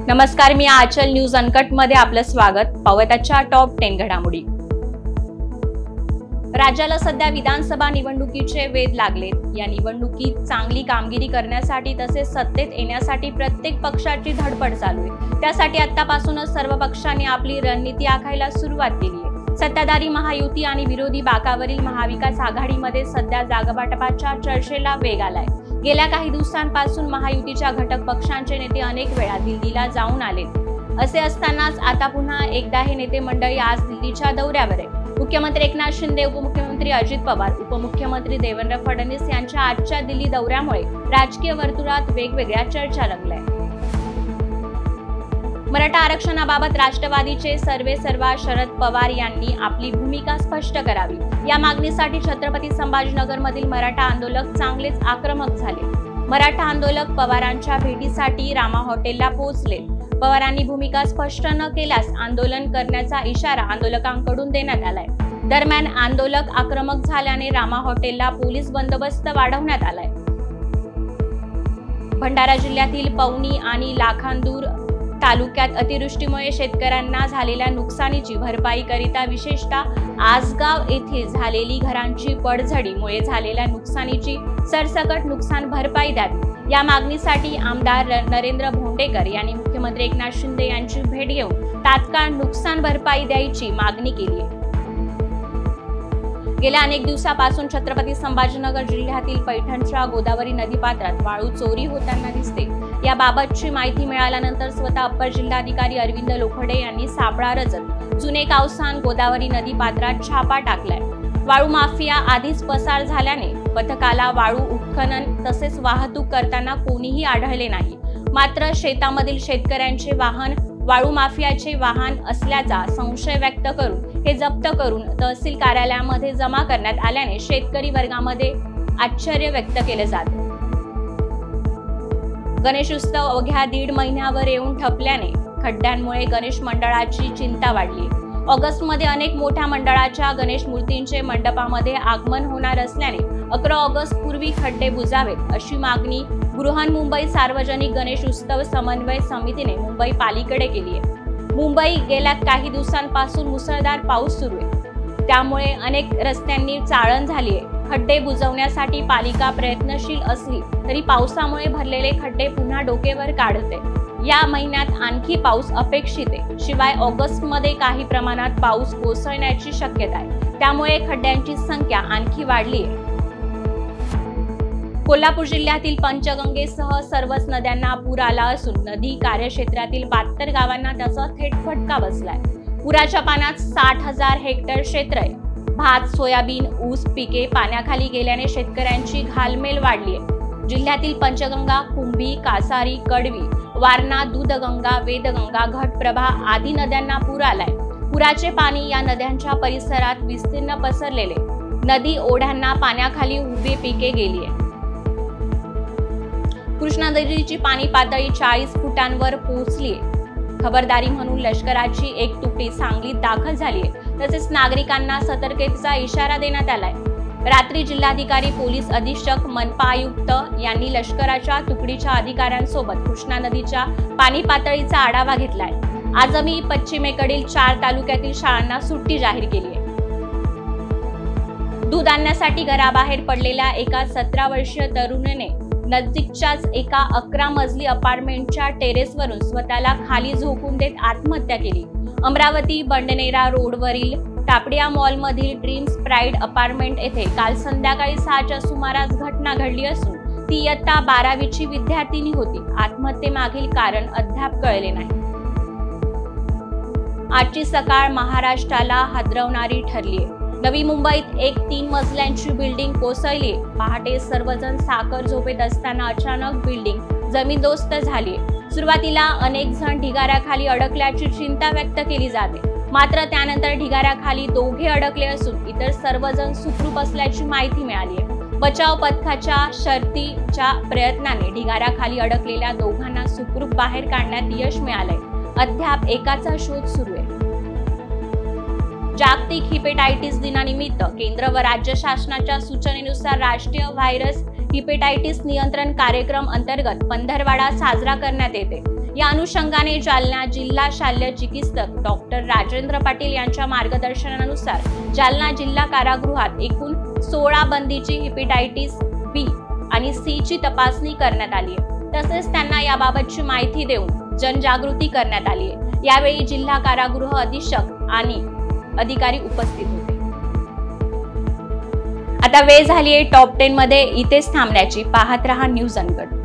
नमस्कार, मी आचल news uncut मध्ये आपलं स्वागत. पावताच्या टॉप 10 घडामोडी. राज्याला सध्या विधानसभा निवडणुकीचे वेध लागलेत. या निवडणुकीत चांगली कामगिरी करण्यासाठी तसेच सत्तेत येण्यासाठी प्रत्येक पक्षाची धडपड चालू आहे. त्यासाठी आतापासूनच सर्व पक्षांनी आपली रणनीती आखायला सुरुवात केली आहे. सत्ताधारी महायुती आणि विरोधी बाकावरील महाविकास आघाडीमध्ये सध्या जागावाटपाच्या चर्चेला वेग आलाय. गेल्या काही दिवसांपासून महायुतीच्या घटक पक्षांचे नेते अनेक वेळा दिल्लीला जाऊन आले. असे असतानाच आता पुन्हा एकदा हे नेते मंडळी आज दिल्लीच्या दौऱ्यावर आहे. मुख्यमंत्री एकनाथ शिंदे, उपमुख्यमंत्री अजित पवार, उपमुख्यमंत्री देवेंद्र फडणवीस यांच्या आजच्या दिल्ली दौऱ्यामुळे राजकीय वर्तुळात वेगवेगळ्या चर्चा रंगल्या. मराठा आरक्षणाबाबत राष्ट्रवादीचे सर्वेसर्वा शरद पवार यांनी आपली भूमिका स्पष्ट करावी. या मागणीसाठी छत्रपती संभाजीनगरमधील मराठा आंदोलक चांगलेच आक्रमक झाले. मराठा आंदोलक पवारांच्या भेटीसाठी रामा हॉटेलला पोहोचले. पवारांनी भूमिका स्पष्ट न केल्यास आंदोलन करण्याचा इशारा आंदोलकांकडून देण्यात आलाय. दरम्यान आंदोलक आक्रमक झाल्याने रामा हॉटेलला पोलीस बंदोबस्त वाढवण्यात आलाय. भंडारा जिल्ह्यातील पवनी आणि लाखांदूर तालुक्यात अतिवृष्टीमुळे शेतकऱ्यांना झालेल्या नुकसानीची भरपाई करिता विशेषतः आसगाव येथे झालेली घरांची पडझडीमुळे झालेल्या नुकसानीची सरसकट नुकसान भरपाई द्यावी. या मागणीसाठी आमदार नरेंद्र भोंडेकर यांनी मुख्यमंत्री एकनाथ शिंदे यांची भेट घेऊन तात्काळ नुकसान भरपाई द्यायची मागणी केली आहे. गेल्या अनेक दिवसापासून छत्रपती संभाजीनगर जिल्ह्यातील पैठणच्या गोदावरी नदीपात्रात वाळू चोरी होताना दिसते. याबाबतची माहिती मिळाल्यानंतर स्वतः अप्पर जिल्हाधिकारी अरविंद लोखंडे यांनी सापळा रचत जुने कावसान गोदावरी नदीपात्रात छापा टाकलाय. वाळू माफिया आधीच पसार झाल्याने पथकाला वाळू उत्खनन तसेच वाहतूक करताना कोणीही आढळले नाही. मात्र शेतामधील शेतकऱ्यांचे वाहन वाळू माफियाचे वाहन असल्याचा संशय व्यक्त करून हे जप्त करून तहसील कार्यालयामध्ये जमा करण्यात आल्याने शेतकरी वर्गामध्ये आश्चर्य व्यक्त केले जाते. गणेश उत्सव अवघ्या 1.5 महिन्यावर येऊन ठपल्याने खड्ड्यांमुळे गणेश मंडळाची चिंता वाढली. ऑगस्टमध्ये अनेक मोठ्या मंडळाच्या गणेश मूर्तींचे मंडपामध्ये आगमन होणार असल्याने 11 ऑगस्ट पूर्वी खड्डे बुजावेत अशी मागणी बृहन्मुंबई सार्वजनिक गणेश उत्सव समन्वय समितीने मुंबई पालिकेकडे केली आहे. मुंबई गेल्या काही दिवसांपासून मुसळधार पाऊस सुरू आहे. त्यामुळे अनेक रस्त्यांनी चाळण झाली आहे. खड्डे बुजवण्यासाठी पालिका प्रयत्नशील असली तरी पावसामुळे भरलेले खड्डे पुन्हा डोकेवर काढते. या महिन्यात आणखी पाऊस अपेक्षित आहे. शिवाय ऑगस्टमध्ये काही प्रमाणात पाऊस कोसळण्याची शक्यता आहे. त्यामुळे खड्ड्यांची संख्या आणखी वाढली आहे. कोल्हापूर जिल्ह्यातील पंचगंगेसह सर्वच नद्यांना पूर आला असून नदी कार्यक्षेत्रातील 72 गावांना त्याचा थेट फटका बसलाय. पुराच्या पाण्यात 60,000 हेक्टर क्षेत्र आहे. भात, सोयाबीन, ऊस पिके पाण्याखाली गेल्याने शेतकऱ्यांची घालमेल वाढली आहे. जिल्ह्यातील पंचगंगा, कुंभी, कासारी, कडवी, वारणा, दूधगंगा, वेदगंगा, घटप्रभा आदी नद्यांना पूर आलाय. पुराचे पाणी या नद्यांच्या परिसरात विस्तीर्ण पसरलेले. नदी ओढ्यांना पाण्याखाली उभी पिके गेली आहे. कृष्णा नदीची पाणी पातळी 40 फुटांवर पोहोचली आहे. खबरदारी म्हणून लष्कराची एक तुकडी सांगलीत दाखल झाली आहे. तसेच नागरिकांना सतर्कतेचा इशारा देण्यात आलाय. रात्री जिल्हाधिकारी, पोलीस अधीक्षक, मनपा आयुक्त यांनी लष्कराच्या तुकडीच्या अधिकाऱ्यांसोबत कृष्णा नदीच्या पाणी पातळीचा आढावा घेतलाय. आजही पश्चिमेकडील 4 तालुक्यातील शाळांना सुट्टी जाहीर केली आहे. दूध आणण्यासाठी घराबाहेर पडलेल्या एका 17 वर्षीय तरुणीने नजीकच्याच एका 11 मजली अपार्टमेंटच्या टेरेसवरून स्वतःला खाली झोकून देत आत्महत्या केली. अमरावती बंडनेरा रोडवरील टापडिया मॉलमधील ड्रीम्स प्राइड अपार्टमेंट येथे काल संध्याकाळी 6च्या सुमारास घटना घडली असून ती इयत्ता 12वीची विद्यार्थिनी होती. आत्महत्येमागील कारण अद्याप कळले नाही. आजची सकाळ महाराष्ट्राला हादरवणारी ठरली आहे. नवी मुंबईत एक 3 मजल्यांची बिल्डिंग कोसळली. पहाटे सर्वजण साखर झोपेत असताना अचानक बिल्डिंग जमीनदोस्त झाली. सुरुवातीला अनेक जण ढिगाऱ्याखाली अडकल्याची चिंता व्यक्त केली जाते. मात्र त्यानंतर ढिगाऱ्याखाली दोघे अडकले असून इतर सर्वजण सुखरूप असल्याची माहिती मिळाली आहे. बचाव पथकाच्या शर्थीच्या प्रयत्नाने ढिगाऱ्याखाली अडकलेल्या दोघांना सुखरूप बाहेर काढण्यात यश मिळालंय. अद्याप एकाचा शोध सुरू आहे. जागतिक हिपेटायटिस दिनानिमित्त केंद्र व राज्य शासनाच्या सूचनेनुसार राष्ट्रीय व्हायरस हिपेटायटिस नियंत्रण कार्यक्रम अंतर्गत पंधरवाडा साजरा करण्यात येते. या अनुषंगाने जालना जिल्हा शल्य चिकित्सक डॉक्टर राजेंद्र पाटील यांच्या मार्गदर्शनानुसार जालना जिल्हा कारागृहात एकूण 16 बंदीची हेपेटायटिस बी आणि सी ची तपासणी करण्यात आली आहे। तसेच त्यांना याबाबतची माहिती देऊन जनजागृती करण्यात आली आहे। यावेळी जिल्हा कारागृह अधीक्षक आणि अधिकारी उपस्थित होते। आता वेळ झाली आहे टॉप 10 मध्ये इथेच थांबण्याची। पाहत रहा न्यूज अनकट।